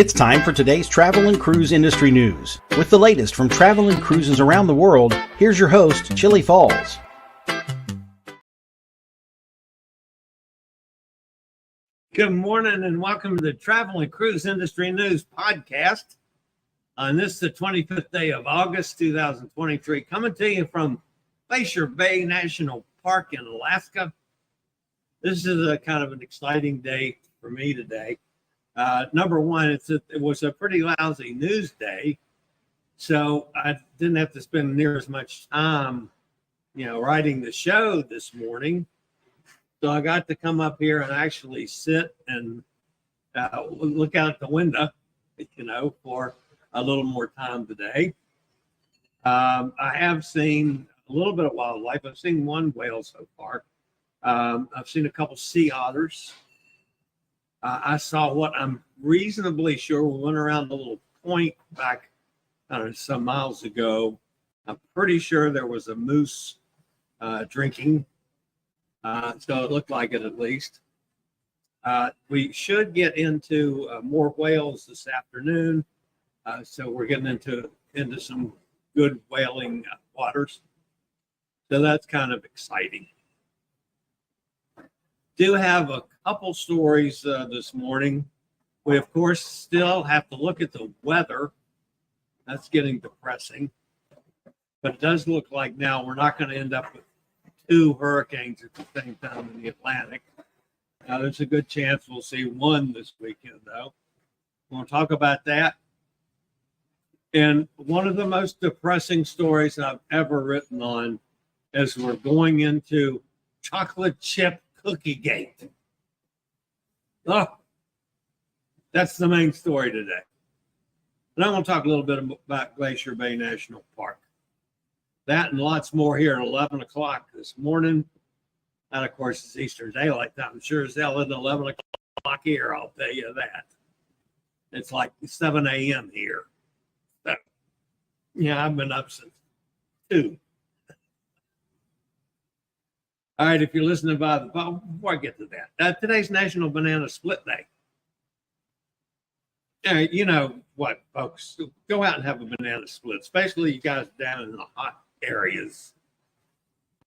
It's time for today's travel and cruise industry news. With the latest from travel and cruises around the world, here's your host, Chillie Falls. Good morning and welcome to the Travel and Cruise Industry News Podcast. On this, the 25th day of August, 2023, coming to you from Glacier Bay National Park in Alaska. This is a kind of an exciting day for me today. Number one, it was a pretty lousy news day, so I didn't have to spend near as much time, writing the show this morning. So I got to come up here and actually sit and look out the window, for a little more time today. I have seen a little bit of wildlife. I've seen one whale so far. I've seen a couple sea otters. I saw what I'm reasonably sure we went around the little point back, I don't know, some miles ago. I'm pretty sure there was a moose drinking. So it looked like it at least. We should get into more whales this afternoon. So we're getting into some good whaling waters. So that's kind of exciting. Do have a couple stories this morning. We, of course, still have to look at the weather. That's getting depressing. But it does look like now we're not going to end up with two hurricanes at the same time in the Atlantic. There's a good chance we'll see one this weekend, though. We'll talk about that. And one of the most depressing stories I've ever written on is we're going into chocolate chip Cookiegate. Oh, that's the main story today. And I'm going to talk a little bit about Glacier Bay National Park. That and lots more here at 11 o'clock this morning. And of course, it's Eastern Daylight Time. I'm sure as hell at 11 o'clock here, I'll tell you that. It's like 7 a.m. here. So, I've been up since 2. All right, if you're listening before I get to that, today's National Banana Split Day. You know what, folks? Go out and have a banana split, especially you guys down in the hot areas.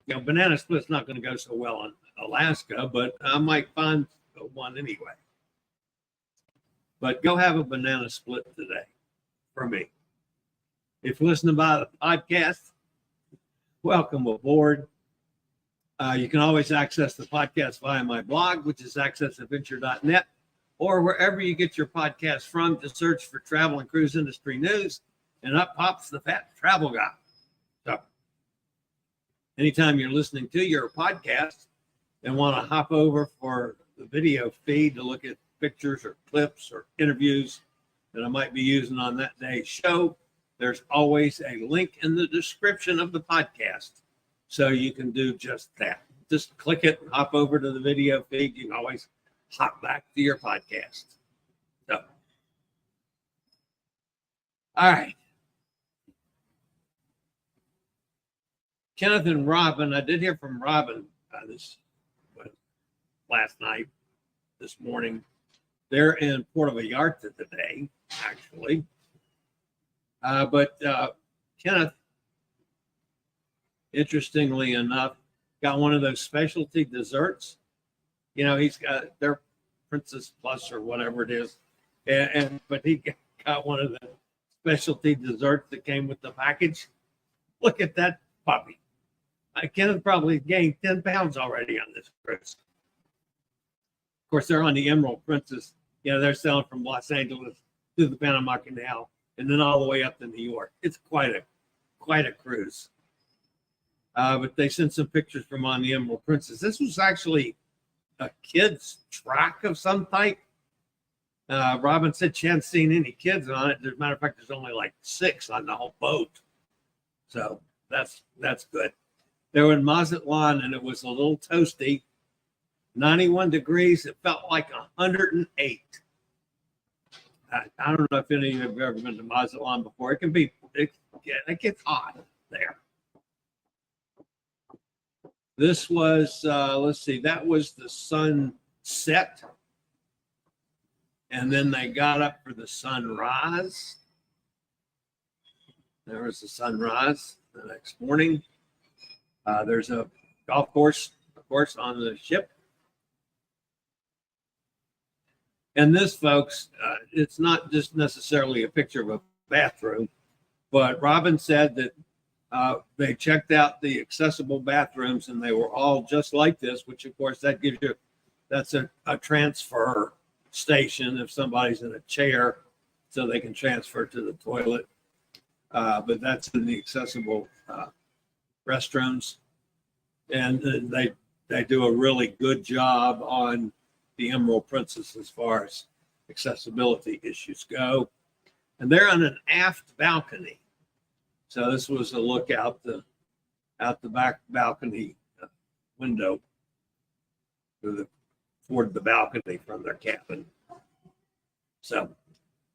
Banana split's not going to go so well in Alaska, but I might find one anyway. But go have a banana split today for me. If you're listening by the podcast, welcome aboard. You can always access the podcast via my blog, which is accessadventure.net, or wherever you get your podcast from. Just search for Travel and Cruise Industry News, and up pops the Fat Travel Guy. So anytime you're listening to your podcast and want to hop over for the video feed to look at pictures or clips or interviews that I might be using on that day's show, there's always a link in the description of the podcast. So you can do just that. Just click it and hop over to the video feed. You can always hop back to your podcast. So, all right. Kenneth and Robin, I did hear from Robin last night, this morning. They're in Puerto Vallarta today, actually. But Kenneth, interestingly enough, got one of those specialty desserts. He's got their Princess Plus or whatever it is. But he got one of the specialty desserts that came with the package. Look at that puppy. Kenneth probably gained 10 pounds already on this cruise. Of course, they're on the Emerald Princess. They're selling from Los Angeles to the Panama Canal and then all the way up to New York. It's quite a cruise. But they sent some pictures from on the Emerald Princess. This was actually a kid's track of some type. Robin said she hadn't seen any kids on it. As a matter of fact, there's only like 6 on the whole boat. So that's good. They were in Mazatlan, and it was a little toasty. 91 degrees. It felt like 108. I don't know if any of you have ever been to Mazatlan before. It gets hot there. This was, let's see, that was the sunset. And then they got up for the sunrise. There was the sunrise the next morning. There's a golf course, of course, on the ship. And this, folks, it's not just necessarily a picture of a bathroom, but Robin said that they checked out the accessible bathrooms and they were all just like this, which of course that gives you, that's a transfer station if somebody's in a chair so they can transfer to the toilet. But that's in the accessible restrooms. And they do a really good job on the Emerald Princess as far as accessibility issues go. And they're on an aft balcony. So this was a look out the back balcony window toward the balcony from their cabin. So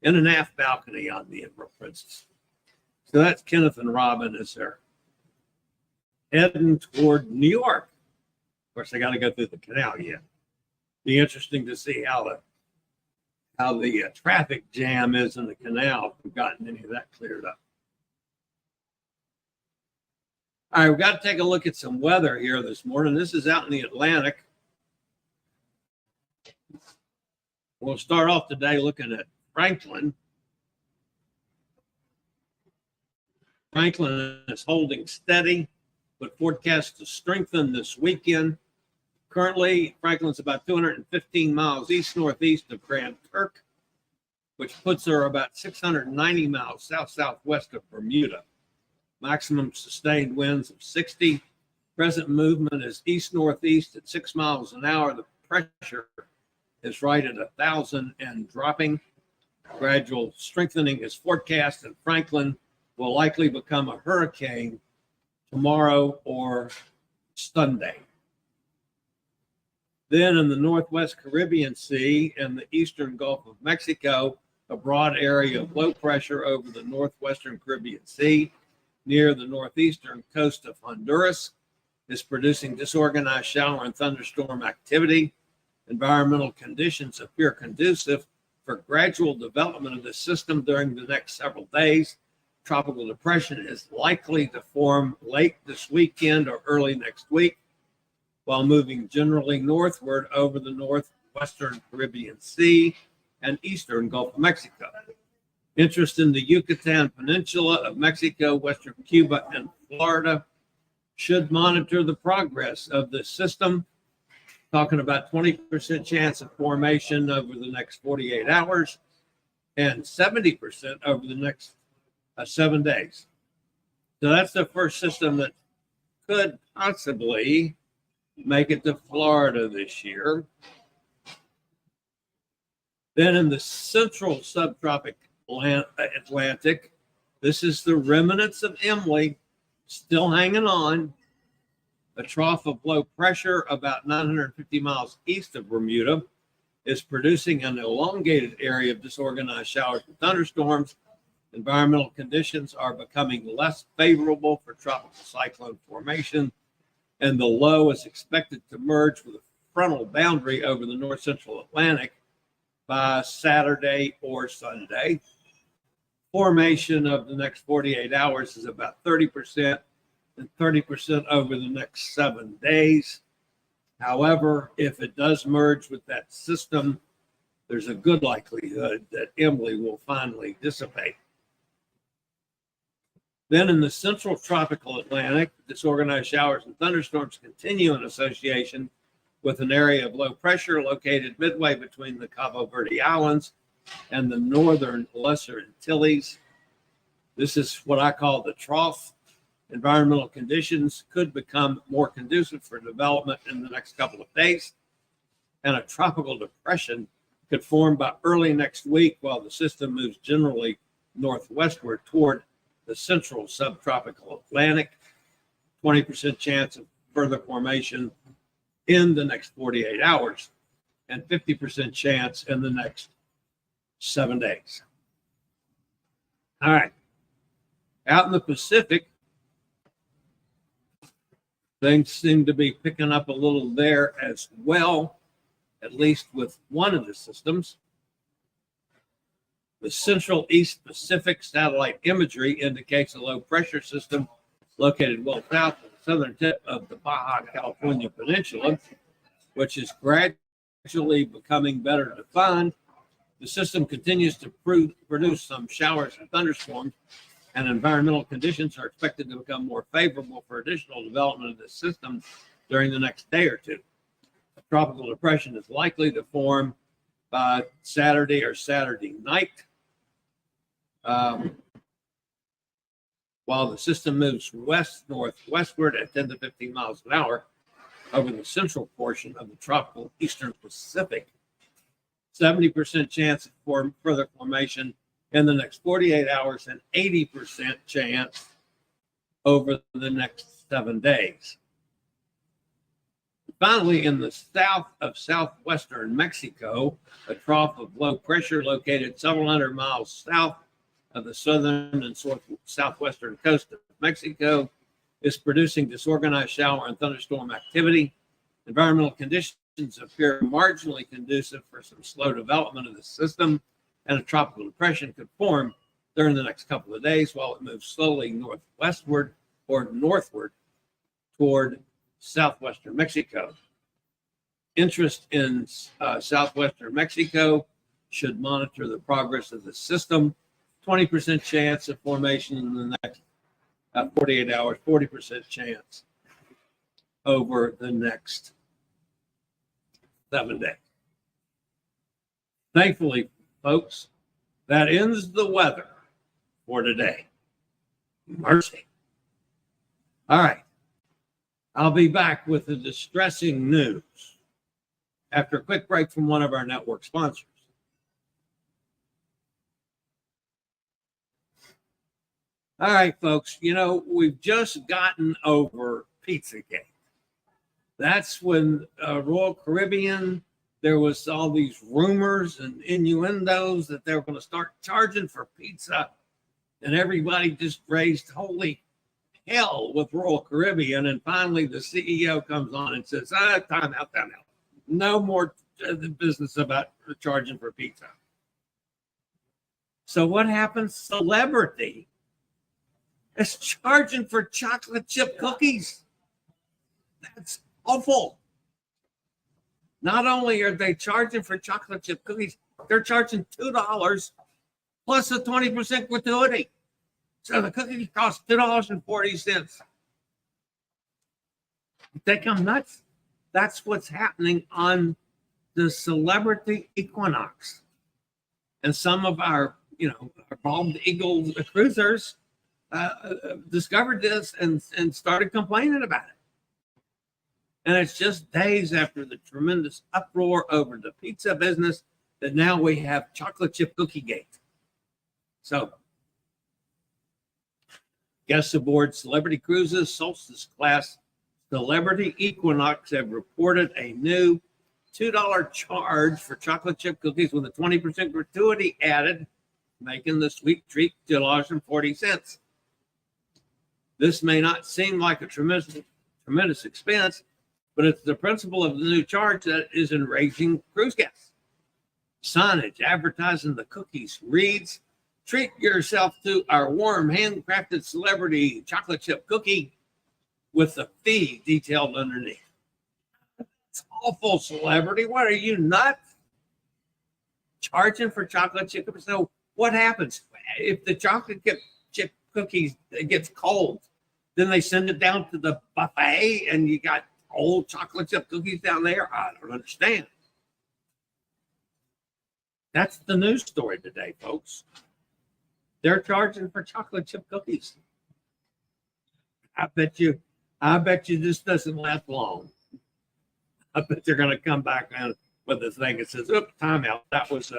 in an aft balcony on the Emerald Princess. So that's Kenneth and Robin as they're heading toward New York. Of course, they got to go through the canal yet. Be interesting to see how the traffic jam is in the canal. If we've gotten any of that cleared up. All right, we've got to take a look at some weather here this morning. This is out in the Atlantic. We'll start off today looking at Franklin. Franklin is holding steady, but forecast to strengthen this weekend. Currently, Franklin's about 215 miles east-northeast of Grand Turk, which puts her about 690 miles south-southwest of Bermuda. Maximum sustained winds of 60. Present movement is east-northeast at 6 miles an hour. The pressure is right at 1,000 and dropping. Gradual strengthening is forecast, and Franklin will likely become a hurricane tomorrow or Sunday. Then in the Northwest Caribbean Sea and the eastern Gulf of Mexico, a broad area of low pressure over the northwestern Caribbean Sea near the northeastern coast of Honduras is producing disorganized shower and thunderstorm activity. Environmental conditions appear conducive for gradual development of the system during the next several days. Tropical depression is likely to form late this weekend or early next week, while moving generally northward over the northwestern Caribbean Sea and eastern Gulf of Mexico. Interest in the Yucatan Peninsula of Mexico, western Cuba, and Florida should monitor the progress of the system. Talking about 20% chance of formation over the next 48 hours and 70% over the next 7 days. So that's the first system that could possibly make it to Florida this year. Then in the central subtropic Atlantic, this is the remnants of Emily still hanging on. A trough of low pressure about 950 miles east of Bermuda is producing an elongated area of disorganized showers and thunderstorms. Environmental conditions are becoming less favorable for tropical cyclone formation, and the low is expected to merge with a frontal boundary over the north central Atlantic by Saturday or Sunday. Formation of the next 48 hours is about 30% and 30% over the next 7 days. However, if it does merge with that system, there's a good likelihood that Emily will finally dissipate. Then in the central tropical Atlantic, disorganized showers and thunderstorms continue in association with an area of low pressure located midway between the Cabo Verde Islands and the northern Lesser Antilles. This is what I call the trough. Environmental conditions could become more conducive for development in the next couple of days, and a tropical depression could form by early next week while the system moves generally northwestward toward the central subtropical Atlantic. 20% chance of further formation in the next 48 hours and 50% chance in the next 7 days. All right. Out in the Pacific, things seem to be picking up a little there as well, at least with one of the systems. The Central East Pacific satellite imagery indicates a low pressure system located well south of the southern tip of the Baja California Peninsula, which is gradually becoming better defined. The system continues to produce some showers and thunderstorms, and environmental conditions are expected to become more favorable for additional development of this system during the next day or two. A tropical depression is likely to form by Saturday or Saturday night. While the system moves west-northwestward at 10 to 15 miles an hour over the central portion of the tropical eastern Pacific, 70% chance for further formation in the next 48 hours and 80% chance over the next 7 days. Finally, in the south of southwestern Mexico, a trough of low pressure located several hundred miles south of the southern and southwestern coast of Mexico is producing disorganized shower and thunderstorm activity. Environmental conditions appear marginally conducive for some slow development of the system, and a tropical depression could form during the next couple of days while it moves slowly northwestward or northward toward southwestern Mexico. Interest in southwestern Mexico should monitor the progress of the system. 20% chance of formation in the next 48 hours, 40% chance over the next 7 days. Thankfully, folks, that ends the weather for today. Mercy. All right. I'll be back with the distressing news after a quick break from one of our network sponsors. All right, folks, we've just gotten over Pizzagate. That's when Royal Caribbean, there was all these rumors and innuendos that they were going to start charging for pizza, and everybody just raised holy hell with Royal Caribbean. And finally, the CEO comes on and says, time out. No more business about charging for pizza. So what happens? Celebrity is charging for chocolate chip cookies. That's awful. Not only are they charging for chocolate chip cookies, they're charging $2 plus a 20% gratuity. So the cookies cost $2.40. They come nuts. That's what's happening on the Celebrity Equinox. And some of our bald eagle cruisers discovered this and started complaining about it. And it's just days after the tremendous uproar over the pizza business that now we have chocolate chip Cookiegate. So guests aboard Celebrity Cruises Solstice class Celebrity Equinox have reported a new $2 charge for chocolate chip cookies with a 20% gratuity added, making the sweet treat $2.40. This may not seem like a tremendous expense, but it's the principle of the new charge that is enraging cruise guests. Signage advertising the cookies reads, "Treat yourself to our warm, handcrafted celebrity chocolate chip cookie," with the fee detailed underneath. It's awful, Celebrity. What are you, nuts? Charging for chocolate chip cookies? So what happens if the chocolate chip cookies gets cold? Then they send it down to the buffet and you got old chocolate chip cookies down there? I don't understand. That's the news story today, folks. They're charging for chocolate chip cookies. I bet you this doesn't last long. I bet they're going to come back on with this thing that says, "Oops, timeout. That was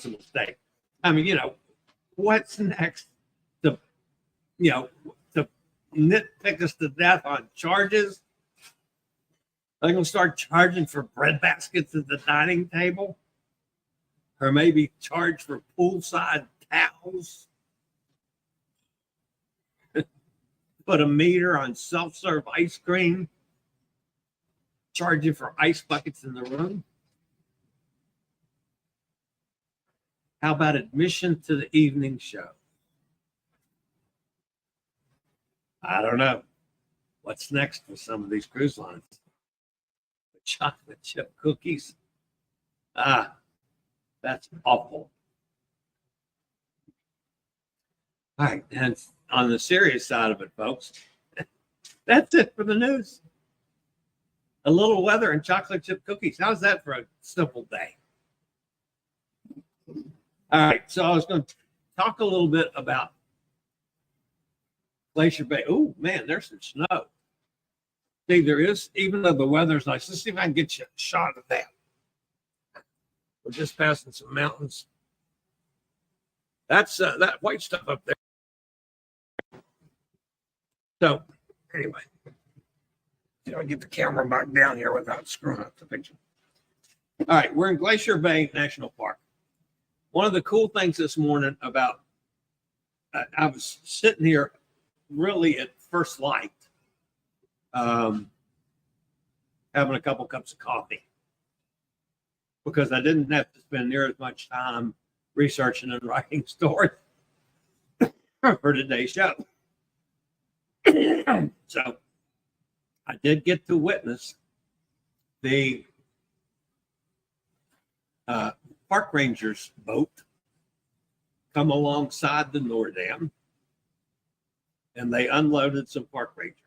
a mistake." I mean, what's next to nitpick us to death on charges? Are they going to start charging for bread baskets at the dining table? Or maybe charge for poolside towels? Put a meter on self-serve ice cream? Charge you for ice buckets in the room? How about admission to the evening show? I don't know. What's next with some of these cruise lines? The chocolate chip cookies. That's awful. All right, and on the serious side of it, folks, that's it for the news. A little weather and chocolate chip cookies. How's that for a simple day? All right, so I was going to talk a little bit about Glacier Bay. Oh, man, there's some snow. See, there is, even though the weather's nice. Let's see if I can get you a shot of that. We're just passing some mountains. That's that white stuff up there. So, anyway, I'll get the camera back down here without screwing up the picture. All right, we're in Glacier Bay National Park. One of the cool things this morning about, I was sitting here really at first light, having a couple cups of coffee, because I didn't have to spend near as much time researching and writing stories for today's show. So I did get to witness the park rangers boat come alongside the Nordam, and they unloaded some park rangers,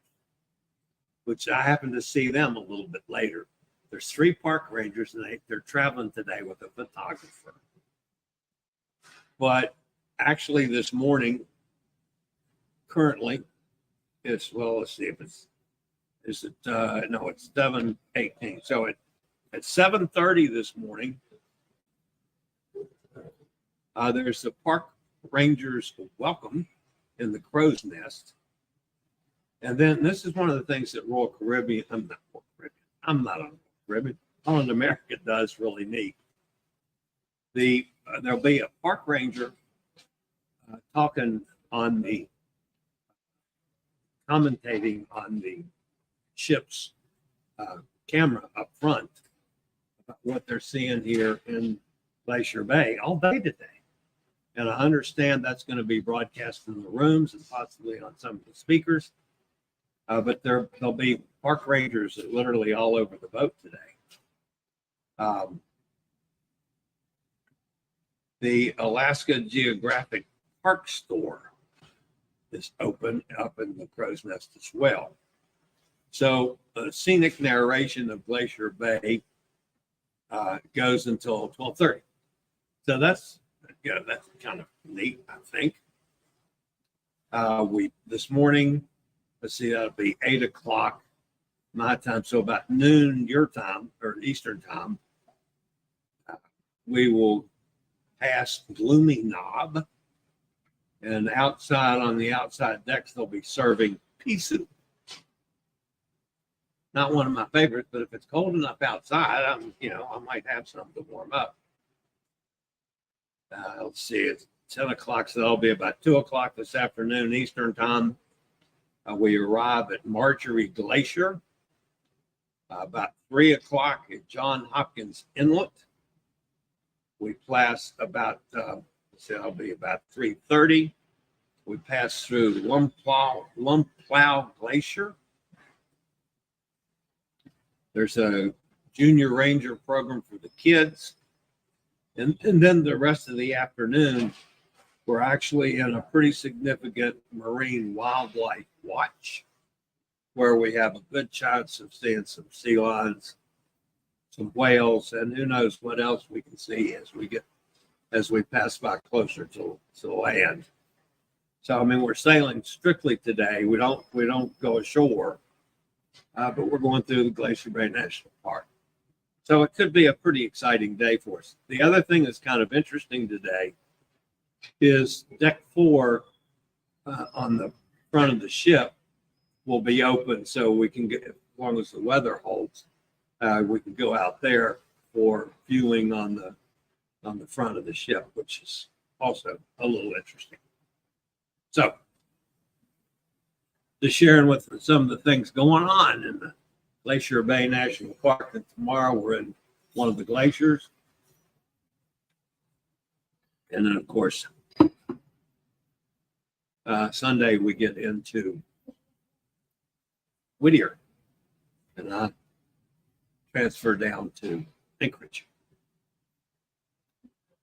which I happened to see them a little bit later. There's 3 park rangers, and they're traveling today with a photographer. But actually this morning, currently, it's, well, let's see if it's, is it, no, it's 7:18. So at 7:30 this morning, there's the park rangers welcome in the crow's nest. And then this is one of the things that Royal Caribbean, I'm not on Royal Caribbean, Holland America does really neat. There'll be a park ranger talking on the, commentating on the ship's camera up front about what they're seeing here in Glacier Bay all day today. And I understand that's going to be broadcast in the rooms and possibly on some of the speakers. But there'll be park rangers literally all over the boat today. The Alaska Geographic Park store is open up in the crow's nest as well. So the scenic narration of Glacier Bay goes until 12:30. So that's kind of neat, I think. We this morning, let's see, that'll be 8 o'clock my time, so about noon your time or Eastern time. We will pass Gloomy Knob, and outside on the outside decks they'll be serving pea soup. Not one of my favorites, but if it's cold enough outside, I might have some to warm up. Let's see, it's 10 o'clock, so that'll be about 2 o'clock this afternoon Eastern time. We arrive at Marjorie Glacier about 3 o'clock at John Hopkins Inlet. We pass about, that'll be about 3:30. We pass through Lumplow Glacier. There's a junior ranger program for the kids. And then the rest of the afternoon, we're actually in a pretty significant marine wildlife watch, where we have a good chance of seeing some sea lions, some whales, and who knows what else we can see as we pass by closer to land. So, I mean, we're sailing strictly today. We don't go ashore, but we're going through the Glacier Bay National Park. So it could be a pretty exciting day for us. The other thing that's kind of interesting today is deck 4 on the front of the ship will be open, so we can get, as long as the weather holds, we can go out there for viewing on the front of the ship, which is also a little interesting. So, just sharing with some of the things going on in the Glacier Bay National Park. And tomorrow we're in one of the glaciers. And then, of course, Sunday we get into Whittier, and I transfer down to Anchorage.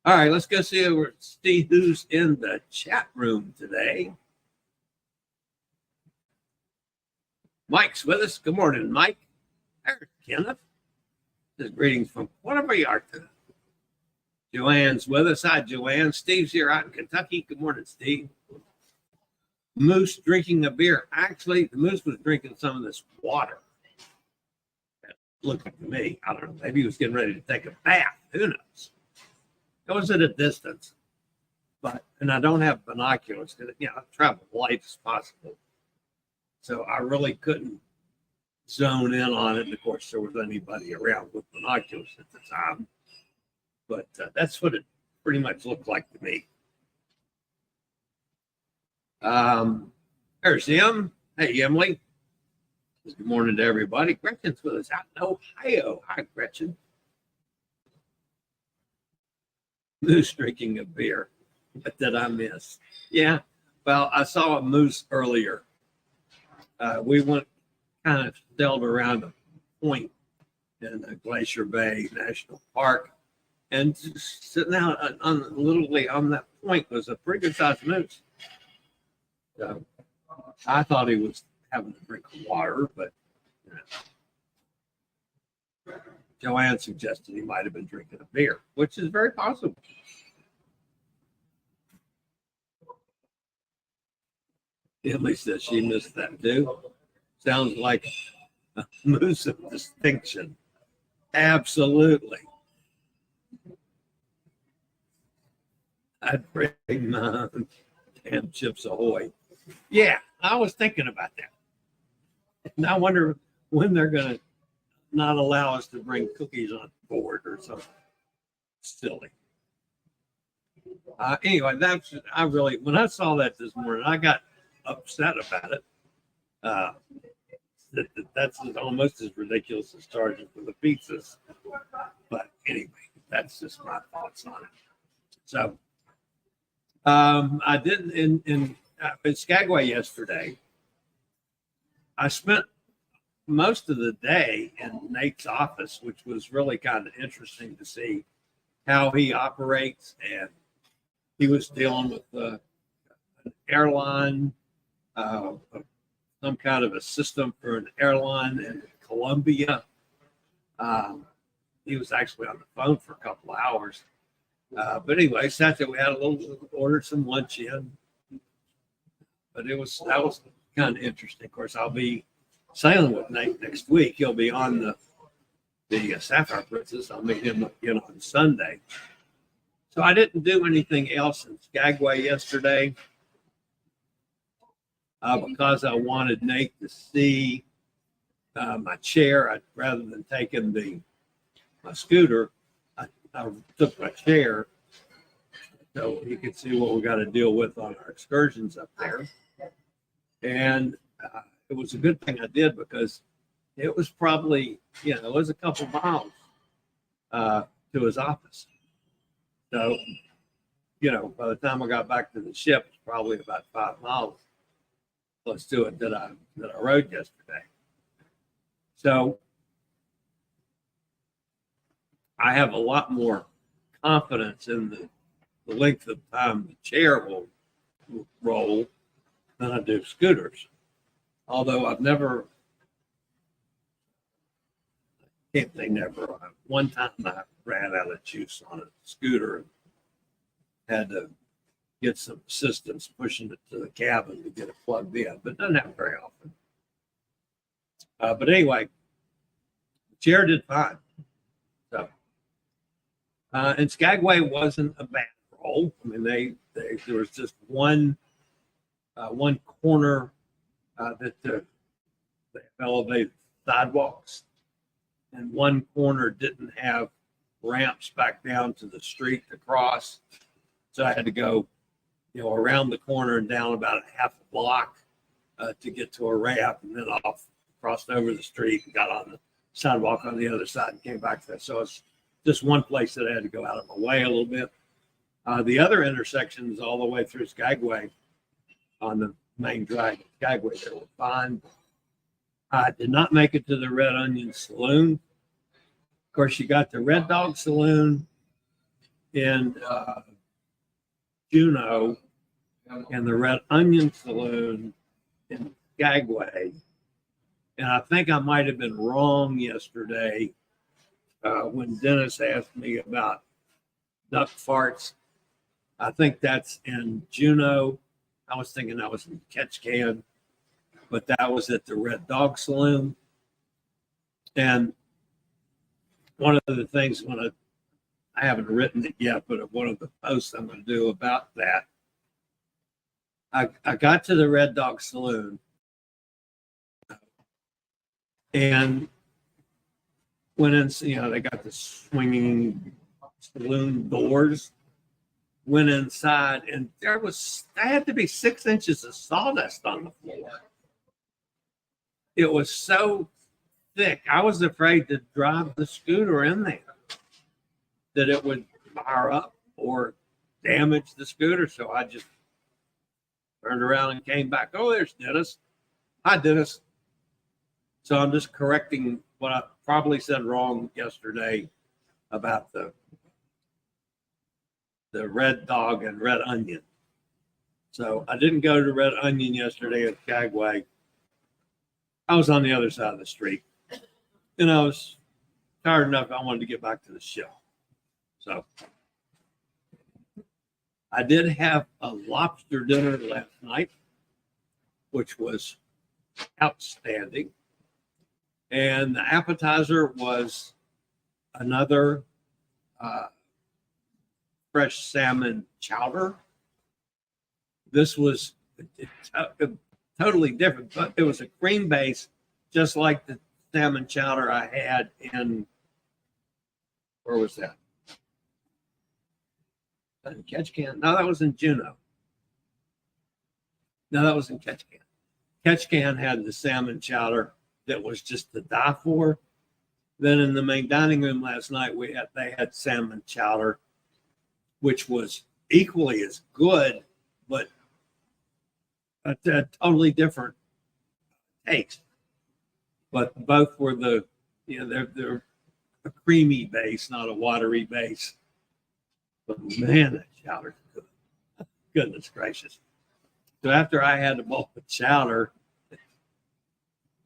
All right, let's go see who's in the chat room today. Mike's with us. Good morning, Mike. There's Kenneth. His greetings from Puerto Vallarta. Joanne's with us. Hi, Joanne. Steve's here out in Kentucky. Good morning, Steve. Moose drinking a beer. Actually, the moose was drinking some of this water. It looked like to me. I don't know. Maybe he was getting ready to take a bath. Who knows? It was at a distance. And I don't have binoculars because, I travel light as possible. So I really couldn't zone in on it. And of course, there was anybody around with binoculars at the time. But that's what it pretty much looked like to me. There's Em. Hey, Emily. Good morning to everybody. Gretchen's with us out in Ohio. Hi, Gretchen. Moose drinking a beer. What did I miss? Yeah, well, I saw a moose earlier. We went kind of sailed around a point in the Glacier Bay National Park, and sitting out literally on that point was a pretty good sized moose. So I thought he was having a drink of water, but Joanne suggested he might have been drinking a beer, which is very possible. Emily says she missed that too. Sounds like a moose of distinction. Absolutely. I'd bring my damn Chips Ahoy. Yeah, I was thinking about that. And I wonder when they're going to not allow us to bring cookies on board or something silly. Anyway, when I saw that this morning, I got upset about it. That's almost as ridiculous as charging for the pizzas. But anyway, that's just my thoughts on it. So I did in Skagway yesterday. I spent most of the day in Nate's office, which was really kind of interesting to see how he operates. And he was dealing with an airline, some kind of a system for an airline in Colombia. He was actually on the phone for a couple of hours. But anyway, sat there, we had ordered some lunch in. But that was kind of interesting. Of course, I'll be sailing with Nate next week. He'll be on the Sapphire Princess. I'll meet him again on Sunday. So I didn't do anything else in Skagway yesterday because I wanted Nate to see my chair. Rather than taking my scooter, I took my chair so he could see what we got to deal with on our excursions up there. And it was a good thing I did because it was probably, it was a couple miles to his office. So, by the time I got back to the ship, it's probably about 5 miles close to it that I rode yesterday. So I have a lot more confidence in the length of time the chair will roll than I do scooters. Although I've never, can't say never. One time I ran out of juice on a scooter and had to get some assistance pushing it to the cabin to get it plugged in, but it doesn't happen very often. But anyway, the chair did fine. So, and Skagway wasn't a bad roll. I mean, there was just one corner that they elevated sidewalks, and one corner didn't have ramps back down to the street to cross. So I had to go, around the corner and down about a half a block to get to a ramp, and then crossed over the street and got on the sidewalk on the other side and came back to that. So it's just one place that I had to go out of my way a little bit. The other intersections all the way through Skagway on the main drag of Skagway, they were fine. I did not make it to the Red Onion Saloon. Of course, you got the Red Dog Saloon in Juneau and the Red Onion Saloon in Skagway. And I think I might have been wrong yesterday when Dennis asked me about duck farts. I think that's in Juneau. I was thinking that was in Ketchikan, but that was at the Red Dog Saloon. And one of the things I haven't written it yet, but one of the posts I'm going to do about that, I got to the Red Dog Saloon and went in, they got the swinging saloon doors, went inside, and there had to be 6 inches of sawdust on the floor. It was so thick. I was afraid to drive the scooter in there, that it would fire up or damage the scooter. So I just turned around and came back. Oh, there's Dennis. Hi, Dennis. So I'm just correcting what I probably said wrong yesterday about the Red Dog and Red Onion. So I didn't go to Red Onion yesterday at Skagway. I was on the other side of the street. And I was tired enough, I wanted to get back to the show. So I did have a lobster dinner last night, which was outstanding. And the appetizer was another fresh salmon chowder. This was totally different, but it was a cream base, just like the salmon chowder I had in, where was that? In Ketchikan? No, that was in Juneau. No, that was in Ketchikan. Ketchikan had the salmon chowder that was just to die for. Then in the main dining room last night, they had salmon chowder, which was equally as good, but a totally different taste. But both were they're a creamy base, not a watery base. But man, that chowder's good. Goodness gracious. So after I had a bowl of chowder,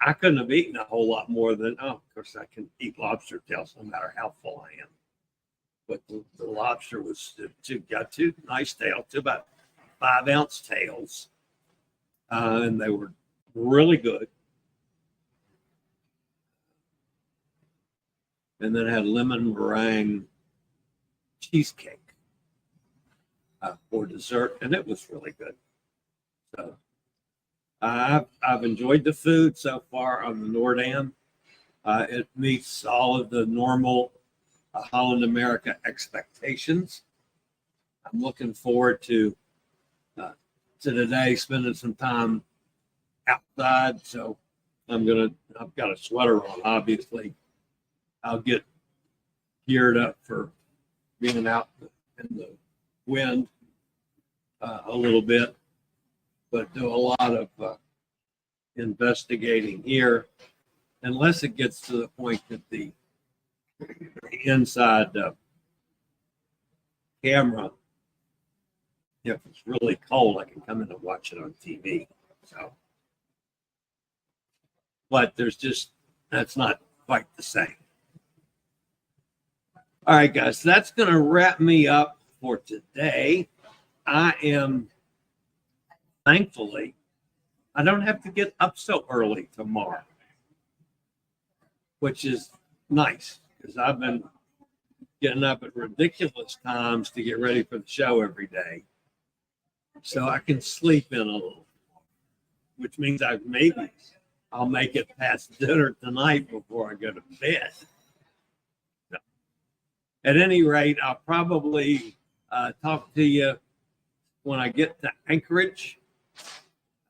I couldn't have eaten a whole lot more than, of course, I can eat lobster tails no matter how full I am. But the lobster got two nice tails, two about 5-ounce tails. And they were really good. And then had lemon meringue cheesecake for dessert, and it was really good. So I've enjoyed the food so far on the Nordam. It meets all of the normal Holland America expectations. I'm looking forward to today spending some time outside. So I've got a sweater on, obviously. I'll get geared up for being out in the wind a little bit, but do a lot of investigating here, unless it gets to the point that the inside camera, if it's really cold, I can come in and watch it on TV. So, but that's not quite the same. All right, guys, that's going to wrap me up for today. Thankfully, I don't have to get up so early tomorrow, which is nice because I've been getting up at ridiculous times to get ready for the show every day. So I can sleep in a little, which means I'll make it past dinner tonight before I go to bed. At any rate, I'll probably talk to you when I get to Anchorage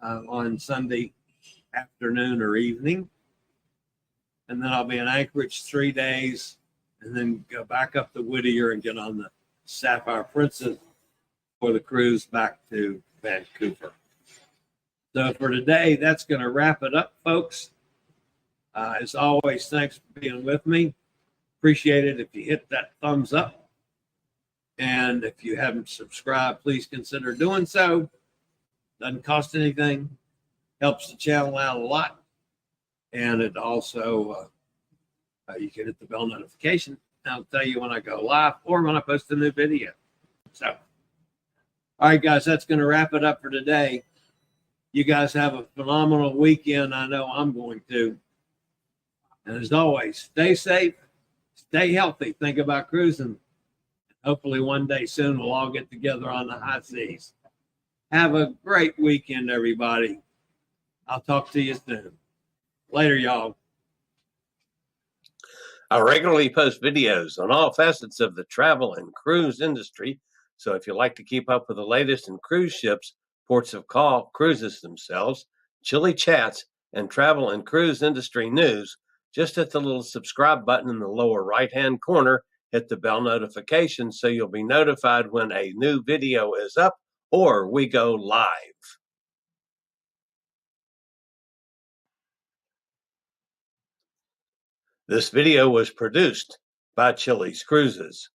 on Sunday afternoon or evening. And then I'll be in Anchorage 3 days and then go back up to Whittier and get on the Sapphire Princess for the cruise back to Vancouver. So for today, that's going to wrap it up, folks. As always, thanks for being with me. Appreciate it if you hit that thumbs up. And if you haven't subscribed, please consider doing so. Doesn't cost anything. Helps the channel out a lot. And it also, you can hit the bell notification. I'll tell you when I go live or when I post a new video. So, all right, guys, that's going to wrap it up for today. You guys have a phenomenal weekend. I know I'm going to. And as always, stay safe, stay healthy. Think about cruising. Hopefully one day soon we'll all get together on the high seas. Have a great weekend, everybody. I'll talk to you soon. Later, y'all. I regularly post videos on all facets of the travel and cruise industry. So if you like to keep up with the latest in cruise ships, ports of call, cruises themselves, Chillie chats, and travel and cruise industry news, just hit the little subscribe button in the lower right-hand corner, hit the bell notification so you'll be notified when a new video is up or we go live. This video was produced by Chillie's Cruises.